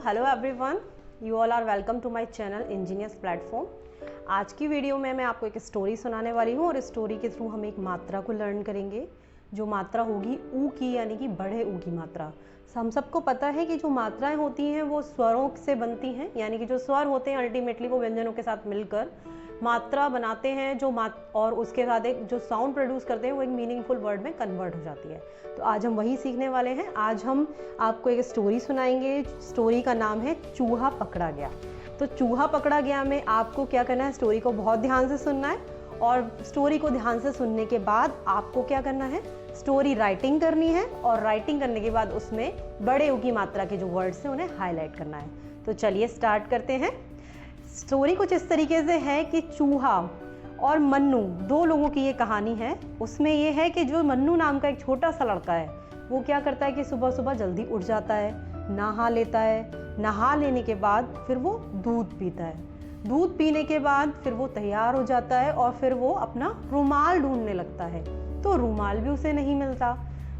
Hello everyone, you all are welcome to my channel engineers platform. आज की video में मैं आपको एक स्टोरी सुनाने वाली हूँ और इस स्टोरी के थ्रू हम एक मात्रा को लर्न करेंगे। जो मात्रा होगी ऊ की, यानी कि बड़े ऊ की मात्रा। हम सबको पता है कि जो मात्राएं होती हैं वो स्वरों से बनती हैं, यानी कि जो स्वर होते हैं अल्टीमेटली वो व्यंजनों के साथ मिलकर मात्रा बनाते हैं और उसके साथ एक जो साउंड प्रोड्यूस करते हैं वो एक मीनिंगफुल वर्ड में कन्वर्ट हो जाती है। तो आज हम वही सीखने वाले हैं। आज हम आपको एक स्टोरी सुनाएंगे। स्टोरी का नाम है चूहा पकड़ा गया। तो चूहा पकड़ा गया में आपको क्या करना है, स्टोरी को बहुत ध्यान से सुनना है और स्टोरी को ध्यान से सुनने के बाद आपको क्या करना है, स्टोरी राइटिंग करनी है और राइटिंग करने के बाद उसमें बड़े ऊ की मात्रा के जो वर्ड्स हैं उन्हें हाईलाइट करना है। तो चलिए स्टार्ट करते हैं। स्टोरी कुछ इस तरीके से है कि चूहा और मन्नू, दो लोगों की ये कहानी है। उसमें ये है कि जो मन्नू नाम का एक छोटा सा लड़का है वो क्या करता है कि सुबह सुबह जल्दी उठ जाता है, नहा लेता है। नहा लेने के बाद फिर वो दूध पीता है। दूध पीने के बाद फिर वो तैयार हो जाता है और फिर वो अपना रुमाल ढूंढने लगता है। तो रुमाल भी उसे नहीं मिलता।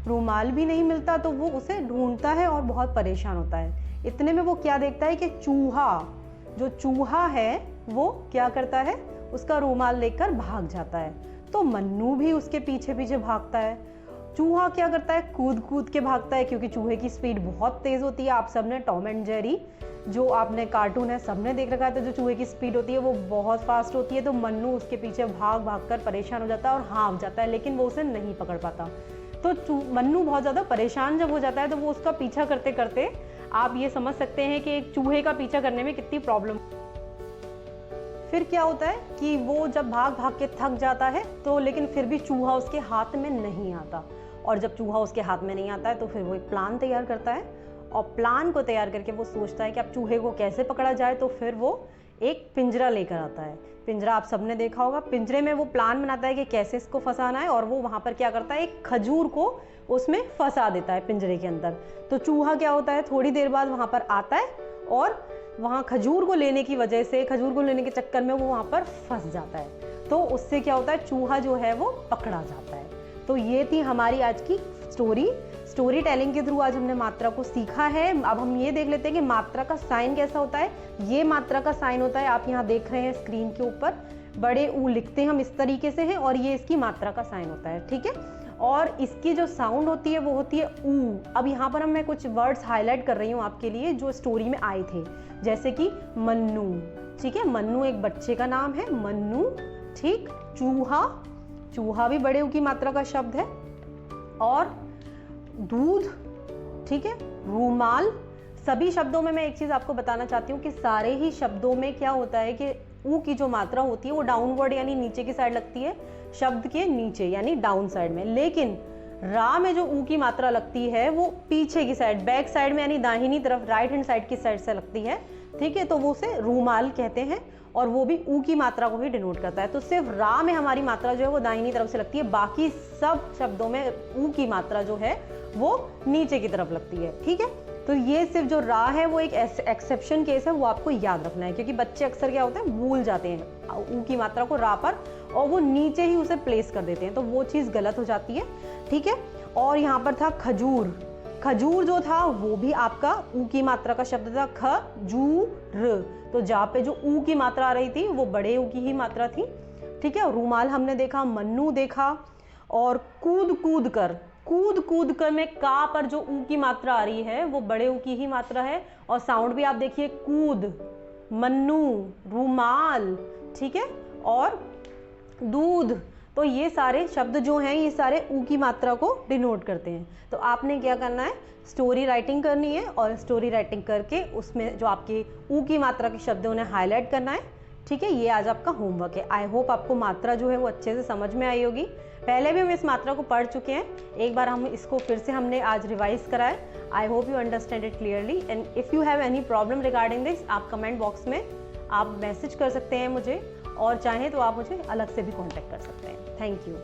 रुमाल भी नहीं मिलता तो वो उसे ढूंढता है और बहुत परेशान होता है। इतने में वो क्या देखता है कि जो चूहा है वो क्या करता है, उसका रुमाल लेकर भाग जाता है। तो मन्नू भी उसके पीछे पीछे भागता है। चूहा क्या करता है, कूद कूद के भागता है, क्योंकि चूहे की स्पीड बहुत तेज होती है। आप सबने टॉम एंड जेरी जो आपने कार्टून है सबने देख रखा है, तो जो चूहे की स्पीड होती है वो बहुत फास्ट होती है। तो मन्नू उसके पीछे भाग भाग कर परेशान हो जाता है और हाँफ जाता है, लेकिन वो उसे नहीं पकड़ पाता। तो मन्नू बहुत ज़्यादा परेशान जब हो जाता है तो वो उसका पीछा करते करते, आप ये समझ सकते हैं कि एक चूहे का पीछा करने में कितनी प्रॉब्लम। फिर क्या होता है कि वो जब भाग भाग के थक जाता है तो लेकिन फिर भी चूहा उसके हाथ में नहीं आता। और जब चूहा उसके हाथ में नहीं आता है तो फिर वो एक प्लान तैयार करता है और प्लान को तैयार करके वो सोचता है कि अब चूहे को कैसे पकड़ा जाए। तो फिर वो एक पिंजरा लेकर आता है। पिंजरा आप सबने देखा होगा। पिंजरे में वो प्लान बनाता है कि कैसे इसको फंसाना है और वो वहाँ पर क्या करता है, एक खजूर को उसमें फंसा देता है पिंजरे के अंदर। तो चूहा क्या होता है, थोड़ी देर बाद वहाँ पर आता है और वहाँ खजूर को लेने की वजह से, खजूर को लेने के चक्कर में वो वहाँ पर फंस जाता है। तो उससे क्या होता है, चूहा जो है वो पकड़ा जाता है। तो ये थी हमारी आज की स्टोरी टेलिंग के थ्रू आज हमने मात्रा को सीखा है। अब हम ये देख लेते हैं कि मात्रा का साइन कैसा होता है। ये मात्रा का साइन होता है, आप यहाँ देख रहे हैं स्क्रीन के ऊपर, बड़े ऊ लिखते हैं हम इस तरीके से हैं और ये इसकी मात्रा का साइन होता है, ठीक है। और इसकी जो साउंड होती है वो होती है ऊ। अब यहाँ पर मैं कुछ वर्ड्स हाईलाइट कर रही हूँ आपके लिए जो स्टोरी में आए थे, जैसे कि मन्नू, ठीक है। मन्नू एक बच्चे का नाम है, मन्नू, ठीक। चूहा भी बड़े ऊ की मात्रा का शब्द है। और दूध, ठीक है। रुमाल। सभी शब्दों में मैं एक चीज आपको बताना चाहती हूँ कि सारे ही शब्दों में क्या होता है कि ऊ की जो मात्रा होती है वो डाउनवर्ड यानी नीचे की साइड लगती है, शब्द के नीचे यानी डाउन साइड में। लेकिन रा में जो ऊ की मात्रा लगती है वो पीछे की साइड, बैक साइड में यानी दाहिनी तरफ, राइट हैंड साइड की साइड से लगती है, ठीक है। तो वो उसे रुमाल कहते हैं और वो भी ऊ की मात्रा को ही डिनोट करता है। तो सिर्फ रा में हमारी मात्रा जो है वो दाहिनी तरफ से लगती है, बाकी सब शब्दों में ऊ की मात्रा जो है वो नीचे की तरफ लगती है, ठीक है। तो ये सिर्फ जो रा है वो एक एक्सेप्शन केस है, वो आपको याद रखना है, क्योंकि बच्चे अक्सर क्या होता है भूल जाते हैं ऊ की मात्रा को रा पर और वो नीचे ही उसे प्लेस कर देते हैं, तो वो चीज़ गलत हो जाती है, ठीक है। और यहाँ पर था खजूर जो था वो भी आपका ऊ की मात्रा का शब्द था, खजूर। तो जहाँ पे जो ऊ की मात्रा आ रही थी वो बड़े ऊ की ही मात्रा थी, ठीक है। रुमाल हमने देखा, मन्नू देखा। और कूद कूद कर में का पर जो ऊ की मात्रा आ रही है वो बड़े ऊ की ही मात्रा है। और साउंड भी आप देखिए, कूद, मन्नू, रुमाल, ठीक है, और दूध। तो ये सारे शब्द जो हैं ये सारे ऊ की मात्रा को डिनोट करते हैं। तो आपने क्या करना है, स्टोरी राइटिंग करनी है और स्टोरी राइटिंग करके उसमें जो आपके ऊ की मात्रा के शब्द हैं उन्हें हाईलाइट करना है, ठीक है। ये आज आपका होमवर्क है। आई होप आपको मात्रा जो है वो अच्छे से समझ में आई होगी। पहले भी हम इस मात्रा को पढ़ चुके हैं, एक बार हम इसको फिर से हमने आज रिवाइज करा है। I hope you understand it clearly and if you have any problem regarding this, आप कमेंट बॉक्स में आप मैसेज कर सकते हैं मुझे, और चाहें तो आप मुझे अलग से भी कॉन्टैक्ट कर सकते हैं। Thank you.